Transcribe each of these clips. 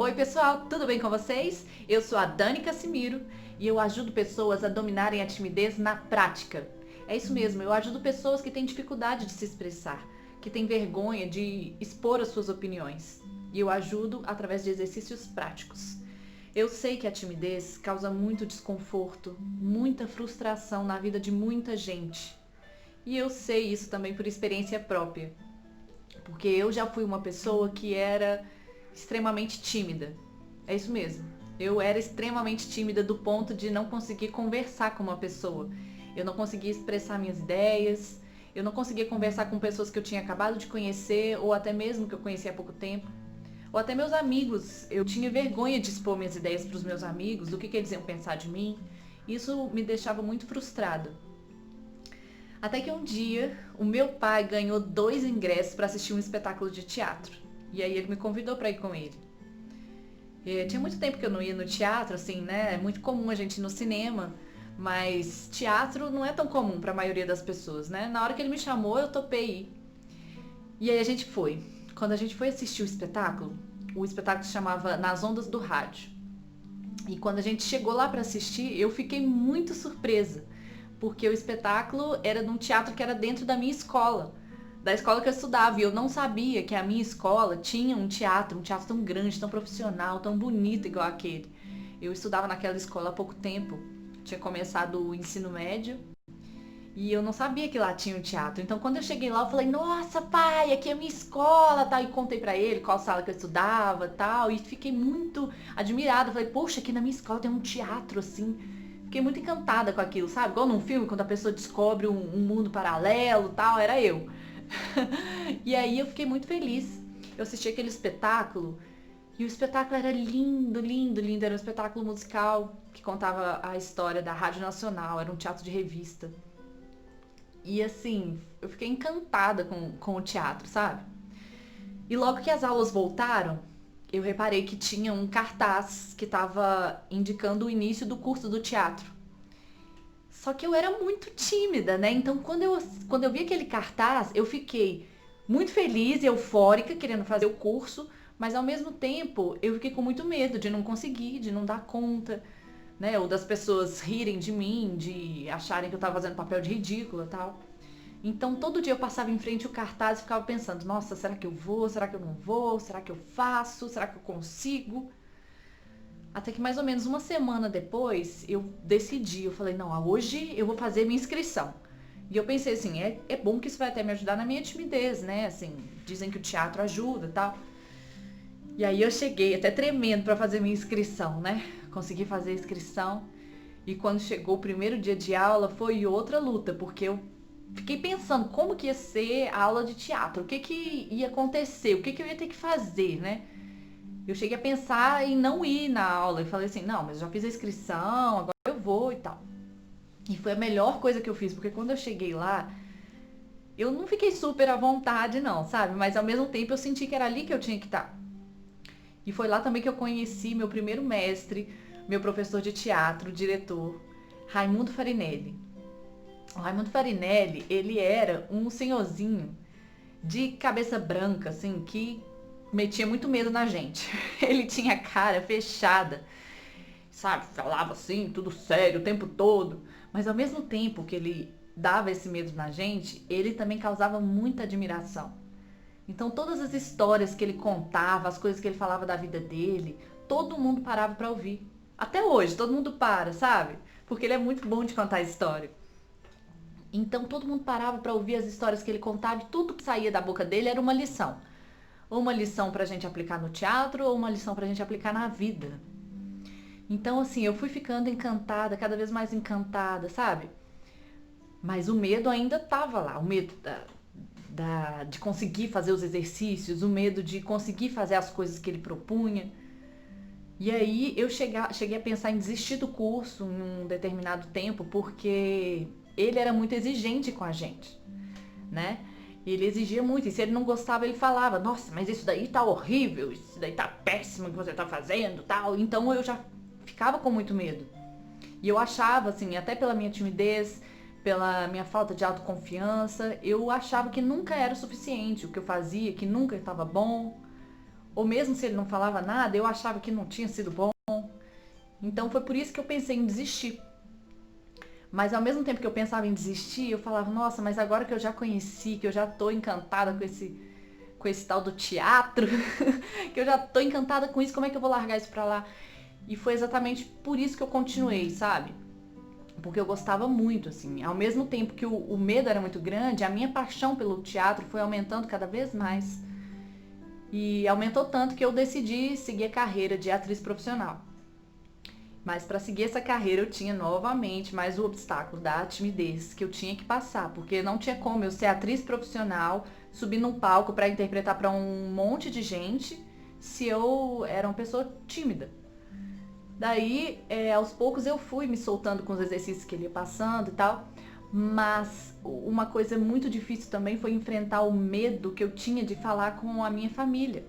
Oi pessoal, tudo bem com vocês? Eu sou a Dani Cassimiro e eu ajudo pessoas a dominarem a timidez na prática. É isso mesmo, eu ajudo pessoas que têm dificuldade de se expressar, que têm vergonha de expor as suas opiniões. E eu ajudo através de exercícios práticos. Eu sei que a timidez causa muito desconforto, muita frustração na vida de muita gente. E eu sei isso também por experiência própria, porque eu já fui uma pessoa que era extremamente tímida. É isso mesmo. Eu era extremamente tímida do ponto de não conseguir conversar com uma pessoa. Eu não conseguia expressar minhas ideias, eu não conseguia conversar com pessoas que eu tinha acabado de conhecer ou até mesmo que eu conhecia há pouco tempo. Ou até meus amigos. Eu tinha vergonha de expor minhas ideias para os meus amigos, do que eles iam pensar de mim. Isso me deixava muito frustrada. Até que um dia, o meu pai ganhou 2 ingressos para assistir um espetáculo de teatro. E aí ele me convidou para ir com ele. Tinha muito tempo que eu não ia no teatro, assim, né? É muito comum a gente ir no cinema, mas teatro não é tão comum para a maioria das pessoas, né? Na hora que ele me chamou, eu topei ir. E aí a gente foi. Quando a gente foi assistir o espetáculo se chamava Nas Ondas do Rádio. E quando a gente chegou lá para assistir, eu fiquei muito surpresa, porque o espetáculo era num teatro que era dentro da minha escola, da escola que eu estudava, e eu não sabia que a minha escola tinha um teatro tão grande, tão profissional, tão bonito igual aquele. Eu estudava naquela escola há pouco tempo, tinha começado o ensino médio, e eu não sabia que lá tinha um teatro. Então quando eu cheguei lá, eu falei, nossa pai, aqui é a minha escola, tal, e contei pra ele qual sala que eu estudava, tal, e fiquei muito admirada. Falei, poxa, aqui na minha escola tem um teatro, assim. Fiquei muito encantada com aquilo, sabe? Igual num filme, quando a pessoa descobre um mundo paralelo, tal, era eu. E aí eu fiquei muito feliz. Eu assisti aquele espetáculo, e o espetáculo era lindo, lindo, lindo. Era um espetáculo musical que contava a história da Rádio Nacional, era um teatro de revista. E assim, eu fiquei encantada com o teatro, sabe? E logo que as aulas voltaram, eu reparei que tinha um cartaz que estava indicando o início do curso do teatro. Só que eu era muito tímida, né? Então quando eu vi aquele cartaz, eu fiquei muito feliz e eufórica, querendo fazer o curso, mas ao mesmo tempo eu fiquei com muito medo de não conseguir, de não dar conta, né? Ou das pessoas rirem de mim, de acharem que eu tava fazendo papel de ridícula e tal. Então todo dia eu passava em frente ao cartaz e ficava pensando, nossa, será que eu vou? Será que eu não vou? Será que eu faço? Será que eu consigo? Até que mais ou menos uma semana depois eu decidi, eu falei, não, hoje eu vou fazer minha inscrição. E eu pensei assim, é bom que isso vai até me ajudar na minha timidez, né? Assim, dizem que o teatro ajuda e tal. E aí eu cheguei até tremendo para fazer minha inscrição, né? Consegui fazer a inscrição. E quando chegou o primeiro dia de aula foi outra luta, porque eu fiquei pensando como que ia ser a aula de teatro, o que que ia acontecer, o que que eu ia ter que fazer, né? Eu cheguei a pensar em não ir na aula. Eu falei assim, não, mas eu já fiz a inscrição, agora eu vou e tal. E foi a melhor coisa que eu fiz, porque quando eu cheguei lá, eu não fiquei super à vontade não, sabe? Mas ao mesmo tempo eu senti que era ali que eu tinha que estar. E foi lá também que eu conheci meu primeiro mestre, meu professor de teatro, diretor, Raimundo Farinelli. O Raimundo Farinelli, ele era um senhorzinho de cabeça branca, assim, que metia muito medo na gente. Ele tinha a cara fechada, sabe? Falava assim, tudo sério o tempo todo. Mas ao mesmo tempo que ele dava esse medo na gente, ele também causava muita admiração. Então todas as histórias que ele contava, as coisas que ele falava da vida dele, todo mundo parava para ouvir. Até hoje, todo mundo para, sabe? Porque ele é muito bom de contar história. Então todo mundo parava para ouvir as histórias que ele contava e tudo que saía da boca dele era uma lição. Ou uma lição pra gente aplicar no teatro, ou uma lição pra gente aplicar na vida. Então, assim, eu fui ficando encantada, cada vez mais encantada, sabe? Mas o medo ainda tava lá, o medo de conseguir fazer os exercícios, o medo de conseguir fazer as coisas que ele propunha. E aí eu cheguei a pensar em desistir do curso em um determinado tempo, porque ele era muito exigente com a gente, né? Ele exigia muito, e se ele não gostava, ele falava, nossa, mas isso daí tá horrível, isso daí tá péssimo que você tá fazendo, tal. Então eu já ficava com muito medo. E eu achava, assim, até pela minha timidez, pela minha falta de autoconfiança, eu achava que nunca era o suficiente, o que eu fazia, que nunca estava bom, ou mesmo se ele não falava nada, eu achava que não tinha sido bom. Então foi por isso que eu pensei em desistir. Mas ao mesmo tempo que eu pensava em desistir, eu falava, nossa, mas agora que eu já conheci, que eu já tô encantada com esse tal do teatro, que eu já tô encantada com isso, como é que eu vou largar isso pra lá? E foi exatamente por isso que eu continuei, sabe? Porque eu gostava muito, assim. Ao mesmo tempo que o medo era muito grande, a minha paixão pelo teatro foi aumentando cada vez mais. E aumentou tanto que eu decidi seguir a carreira de atriz profissional. Mas para seguir essa carreira eu tinha novamente mais o obstáculo da timidez que eu tinha que passar, porque não tinha como eu ser atriz profissional, subir num palco para interpretar para um monte de gente, se eu era uma pessoa tímida. Daí, aos poucos eu fui me soltando com os exercícios que ele ia passando e tal, mas uma coisa muito difícil também foi enfrentar o medo que eu tinha de falar com a minha família.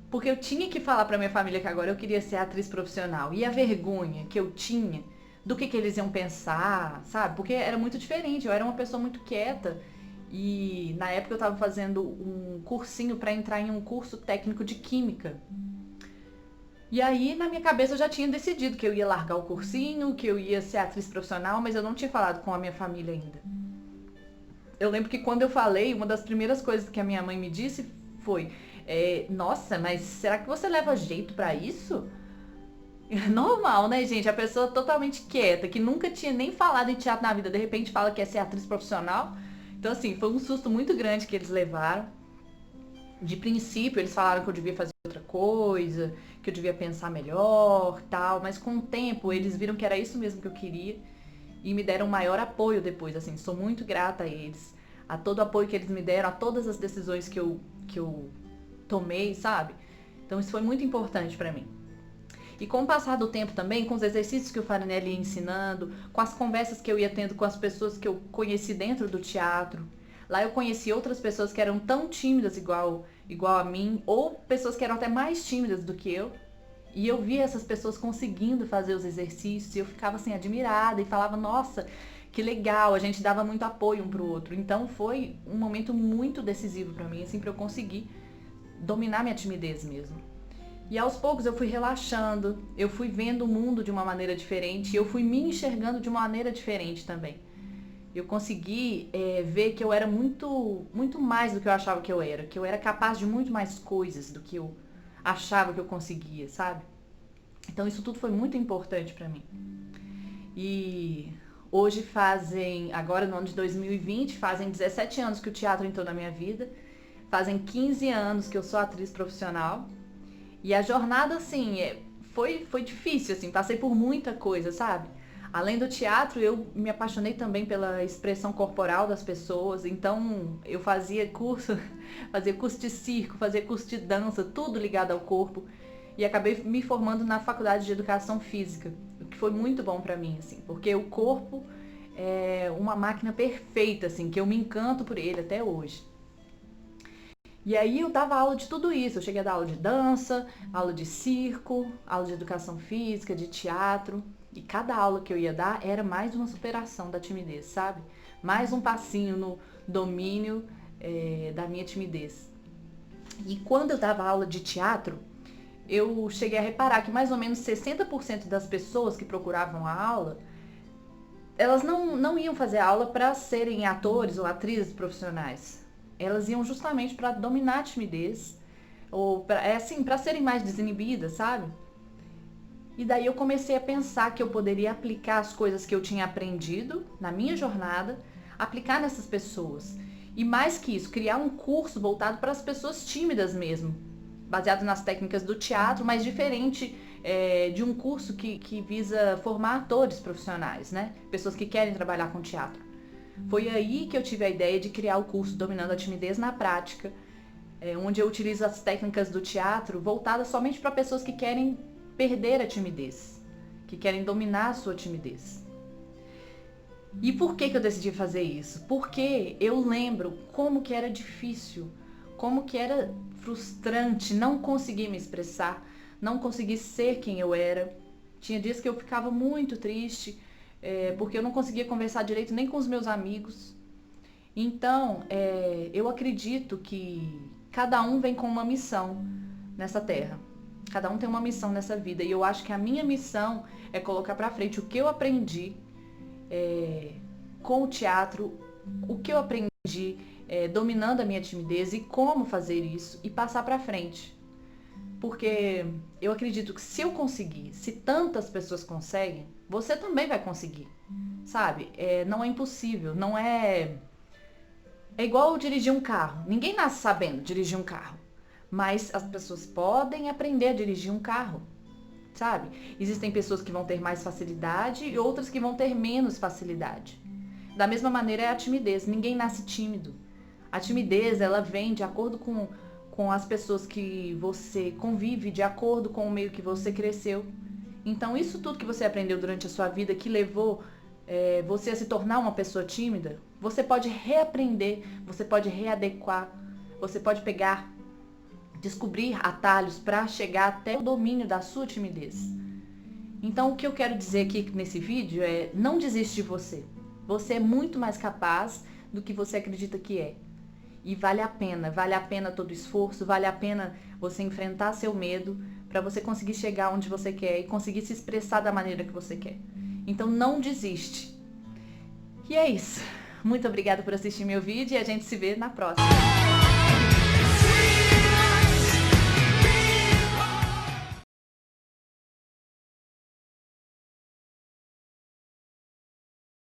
Porque eu tinha que falar pra minha família que agora eu queria ser atriz profissional. E a vergonha que eu tinha do que eles iam pensar, sabe? Porque era muito diferente. Eu era uma pessoa muito quieta. E na época eu tava fazendo um cursinho pra entrar em um curso técnico de química. E aí, na minha cabeça, eu já tinha decidido que eu ia largar o cursinho, que eu ia ser atriz profissional, mas eu não tinha falado com a minha família ainda. Eu lembro que quando eu falei, uma das primeiras coisas que a minha mãe me disse foi: nossa, mas será que você leva jeito pra isso? Normal, né, gente? A pessoa totalmente quieta, que nunca tinha nem falado em teatro na vida, de repente fala que é ser atriz profissional. Então, assim, foi um susto muito grande que eles levaram. De princípio, eles falaram que eu devia fazer outra coisa, que eu devia pensar melhor, tal, mas com o tempo eles viram que era isso mesmo que eu queria e me deram maior apoio depois, assim, sou muito grata a eles, a todo o apoio que eles me deram, a todas as decisões que eu tomei, sabe? Então isso foi muito importante pra mim. E com o passar do tempo também, com os exercícios que o Farinelli ia ensinando, com as conversas que eu ia tendo com as pessoas que eu conheci dentro do teatro, lá eu conheci outras pessoas que eram tão tímidas igual a mim, ou pessoas que eram até mais tímidas do que eu. E eu via essas pessoas conseguindo fazer os exercícios e eu ficava assim admirada e falava, nossa, que legal, a gente dava muito apoio um pro outro. Então foi um momento muito decisivo pra mim, assim, pra eu conseguir dominar minha timidez mesmo. E aos poucos eu fui relaxando, eu fui vendo o mundo de uma maneira diferente, eu fui me enxergando de uma maneira diferente também. Eu consegui ver que eu era muito mais do que eu achava que eu era capaz de muito mais coisas do que eu achava que eu conseguia, sabe? Então isso tudo foi muito importante pra mim. E hoje agora no ano de 2020, fazem 17 anos que o teatro entrou na minha vida, fazem 15 anos que eu sou atriz profissional. E a jornada, assim, foi difícil, assim, passei por muita coisa, sabe? Além do teatro, eu me apaixonei também pela expressão corporal das pessoas, então eu fazia curso, fazia curso de circo, fazia curso de dança, tudo ligado ao corpo. E acabei me formando na faculdade de educação física, o que foi muito bom pra mim, assim, porque o corpo é uma máquina perfeita, assim, que eu me encanto por ele até hoje. E aí eu dava aula de tudo isso. Eu cheguei a dar aula de dança, aula de circo, aula de educação física, de teatro. E cada aula que eu ia dar era mais uma superação da timidez, sabe? Mais um passinho no domínio da minha timidez. E quando eu dava aula de teatro, eu cheguei a reparar que mais ou menos 60% das pessoas que procuravam a aula, elas não iam fazer aula para serem atores ou atrizes profissionais. Elas iam justamente para dominar a timidez, ou para serem mais desinibidas, sabe? E daí eu comecei a pensar que eu poderia aplicar as coisas que eu tinha aprendido na minha jornada, aplicar nessas pessoas. E mais que isso, criar um curso voltado para as pessoas tímidas mesmo, baseado nas técnicas do teatro, mas diferente de um curso que visa formar atores profissionais, né? Pessoas que querem trabalhar com teatro. Foi aí que eu tive a ideia de criar o curso Dominando a Timidez na Prática, onde eu utilizo as técnicas do teatro voltadas somente para pessoas que querem perder a timidez, que querem dominar a sua timidez. E por que eu decidi fazer isso? Porque eu lembro como que era difícil, como que era frustrante não conseguir me expressar, não conseguir ser quem eu era. Tinha dias que eu ficava muito triste, porque eu não conseguia conversar direito nem com os meus amigos. Então, eu acredito que cada um vem com uma missão. nessa terra. Cada um tem uma missão nessa vida. E eu acho que a minha missão é colocar pra frente o que eu aprendi com o teatro, o que eu aprendi dominando a minha timidez e como fazer isso e passar pra frente. Porque eu acredito que se eu conseguir, se tantas pessoas conseguem, você também vai conseguir, sabe? Não é impossível, não é... É igual dirigir um carro. Ninguém nasce sabendo dirigir um carro, mas as pessoas podem aprender a dirigir um carro, sabe? Existem pessoas que vão ter mais facilidade e outras que vão ter menos facilidade. Da mesma maneira é a timidez. Ninguém nasce tímido. A timidez, ela vem de acordo com as pessoas que você convive, de acordo com o meio que você cresceu. Então, isso tudo que você aprendeu durante a sua vida, que levou você a se tornar uma pessoa tímida, você pode reaprender, você pode readequar, você pode pegar, descobrir atalhos para chegar até o domínio da sua timidez. Então, o que eu quero dizer aqui nesse vídeo é: não desiste de você. Você é muito mais capaz do que você acredita que é. E vale a pena todo o esforço, vale a pena você enfrentar seu medo para você conseguir chegar onde você quer e conseguir se expressar da maneira que você quer. Então não desiste. E é isso. Muito obrigada por assistir meu vídeo e a gente se vê na próxima.